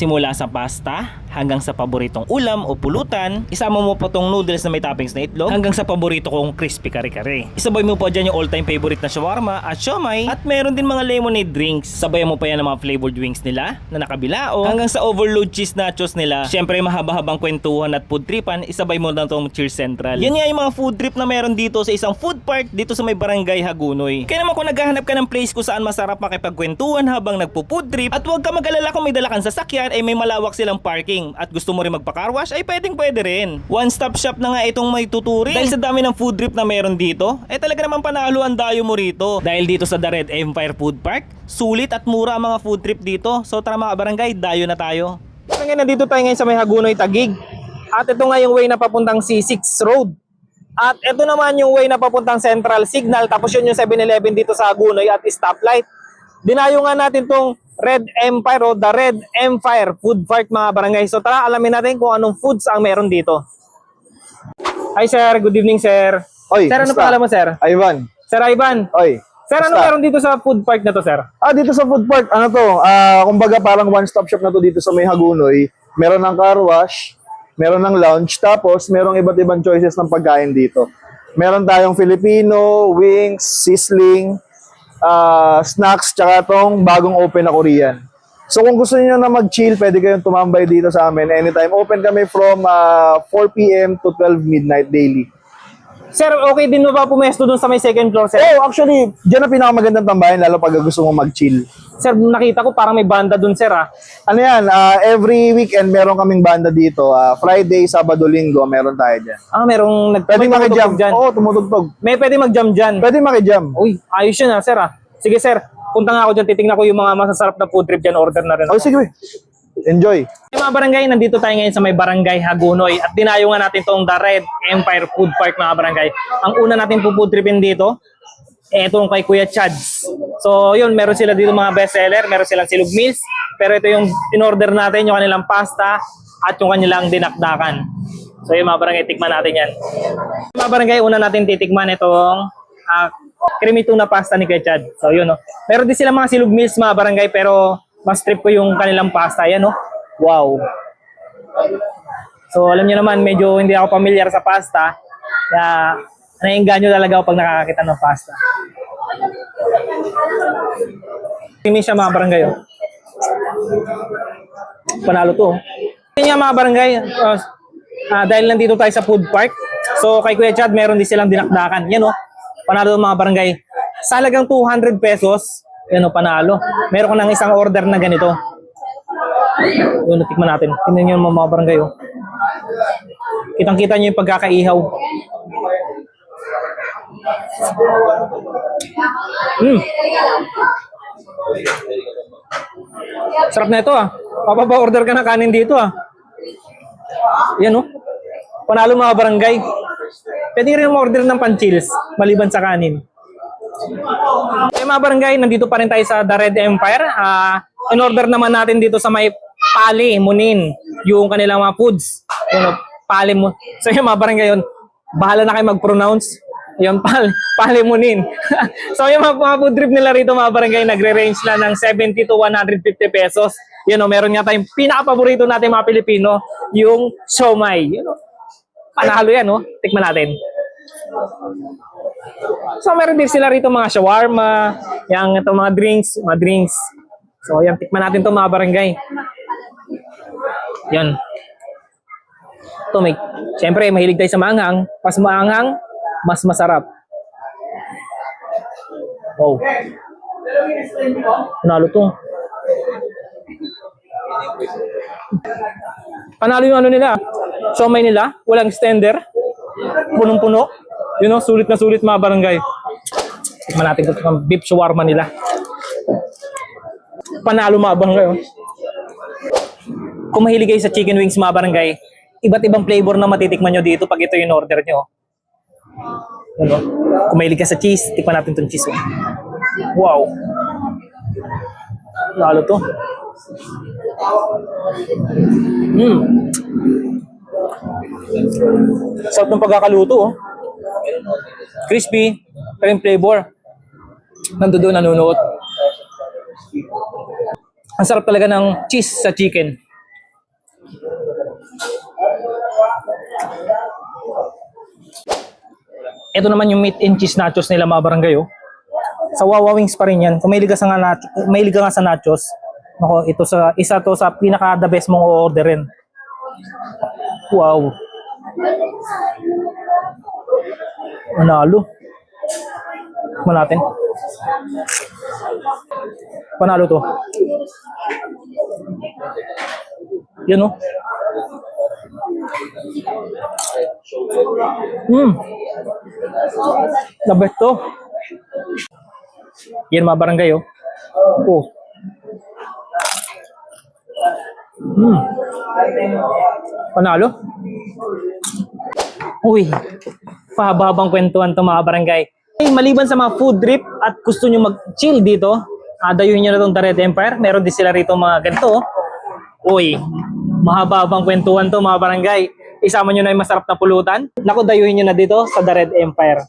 Simula sa pasta, hanggang sa paboritong ulam o pulutan, isama mo pa tong noodles na may toppings na itlog, hanggang sa paborito kong crispy kare-kare. Isabay mo pa dyan yung all-time favorite na shawarma at siomay, at meron din mga lemonade drinks. Sabayan mo pa yan ng mga flavored wings nila na nakabilao, hanggang sa overload cheese nachos nila. Syempre mahaba-habang kwentuhan at food tripan, isabay mo na tong Cheers Central. Yan nga yung mga food trip na meron dito sa isang food park dito sa may barangay Hagunoy. Kaya naman kung naghahanap ka ng place kung saan masarap makipagkwentuhan habang nagpo-food trip, at huwag ka mag-alala kung may dala kang sasakyan, ay may malawak silang parking, at gusto mo rin magpa-car wash, ay pwede rin. One-stop shop na nga itong may tuturing. Dahil sa dami ng food trip na meron dito, ay talaga naman panalo ang dayo mo rito. Dahil dito sa The Red Empire Food Park, sulit at mura ang mga food trip dito. So tara mga barangay, dayo na tayo. Ngayon nandito tayo ngayon sa may Hagunoy, Taguig. At ito nga yung way na papuntang C6 Road. At ito naman yung way na papuntang Central Signal. Tapos yun yung 7-Eleven dito sa Hagunoy at stoplight. Dinayo nga natin tong Red Empire o The Red Empire Food Park mga barangay. So tara, alamin natin kung anong foods ang meron dito. Hi sir, good evening sir. Oy, Sir, ano basta? pangalan mo sir? Ivan. Sir Ivan. Oy. Sir, ano basta? meron dito sa food park na to sir? Dito sa food park, ano to? Kumbaga parang one-stop shop na to dito sa may Hagunoy. Meron ng car wash, meron ng lounge, tapos merong iba't ibang choices ng pagkain dito. Meron tayong Filipino, wings, sizzling, snacks, tsaka tong bagong open na Korean. So kung gusto niyo na mag-chill, pwede kayong tumambay dito sa amin anytime. Open kami from 4 p.m. to 12 midnight daily. Sir, okay din mo ba pumesto dun sa may second floor sir? Oh, actually, dyan ang pinakamagandang tambayan, lalo pag gusto mo mag-chill. Sir, nakita ko parang may banda dun sir ah. Ano yan, every weekend meron kaming banda dito. Friday, Sabado, Linggo, meron tayo dyan. Merong Pwede may makijam. tumutugtog dyan. Oo, tumutugtog. May pwede mag-jam dyan. Pwede makijam. Uy, ayos yun sir ah. Sige sir, punta nga ako dyan, titingnan ko yung mga masasarap na food trip dyan, order na rin ako. Oh, sige. Enjoy. Mga barangay, nandito tayo ngayon sa may barangay Hagunoy at dinayo nga natin tong The Red Empire Food Park mga barangay. Ang una natin po food tripin dito, etong kay Kuya Chads. So yun, meron sila dito mga bestseller, meron silang silog meals, pero ito yung in-order natin, yung kanilang pasta at yung kanilang dinakdakan. So yun mga barangay, tikman natin yan. Mga barangay, una natin titikman itong creamy tuna pasta ni Kuya Chad. So yun, no. Meron din sila mga silog meals mga barangay, pero mas trip ko yung kanilang pasta. Yan, no? Wow. So alam niyo naman, medyo hindi ako familiar sa pasta. Kaya naiengganyo talaga ako pag nakakakita ng pasta. Creamy siya mga barangay, oh. Panalo to. Yan nga mga barangay, dahil nandito tayo sa food park, so kay Kuya Chad meron din silang dinakdakan. Yan, oh. Panalo mga barangay. Sa halagang 200 pesos, yan, oh, panalo. Meron ko ng isang order na ganito. Yun, tikman natin. Tingnan nyo mga barangay, oh. Kitang-kita nyo yung pagkakaihaw. Sarap na ito, ah. Papapa-order ka na kanin dito, ah. Yan, oh. Panalo mga barangay. Pwede rin order ng pan-chills maliban sa kanin. Okay mga barangay, nandito pa rin tayo sa The Red Empire. In-order naman natin dito sa may Pali Munin yung kanilang mga foods. Yun, Pali Munin. So yung mga barangay yun, bahala na kayo mag-pronounce. Yung Pali Munin. So yung mga food trip nila rito mga barangay, nagre-range na ng 70 to 150 pesos. Yun, meron nga tayong pinaka-paborito natin mga Pilipino, yung siomay. Panalo yan, no? Tikman natin. So meron din sila rito mga shawarma, yung itong mga drinks. So yan, tikman natin to mga barangay. Yan. Ito siyempre mahilig tayo sa maanghang. Mas maanghang, mas masarap. Wow. Panalo to. Panalo yung ano nila. Siomay nila, walang extender. Punong-puno. Yun, sulit na sulit mga barangay. Tikman natin ito ng beef shawarma nila. Panalo mga barangay. Kung mahilig kayo sa chicken wings mga barangay, iba't ibang flavor na matitikman nyo dito pag ito yung order nyo. Yun, kung mahilig ka sa cheese, tikman natin itong cheese. Wow. Lalo to. Sarap ng pagkakaluto, oh. Crispy, pero yung flavor nandoon nanunuot. Ang sarap talaga ng cheese sa chicken. Ito naman yung meat and cheese nachos nila mga barangay, oh. Sa Wawa Wings pa rin yan. Kung mahilig ka sa mahilig ka nga sa nachos, ako, ito sa isa to sa pinaka the best mong o-orderin. Wow. Manalo. Tikman natin. Panalo to. Yan, oh. The best to. Yan mga barangay, oh. Oh. Panalo. Uy, pahabang kwentuhan to mga barangay. Hey, maliban sa mga food trip at gusto nyo mag-chill dito, dayuhin nyo na itong The Red Empire. Meron din sila rito mga ganito. Uy, mahabang kwentuhan to mga barangay. Isama nyo na yung masarap na pulutan. Naku, dayuhin nyo na dito sa The Red Empire.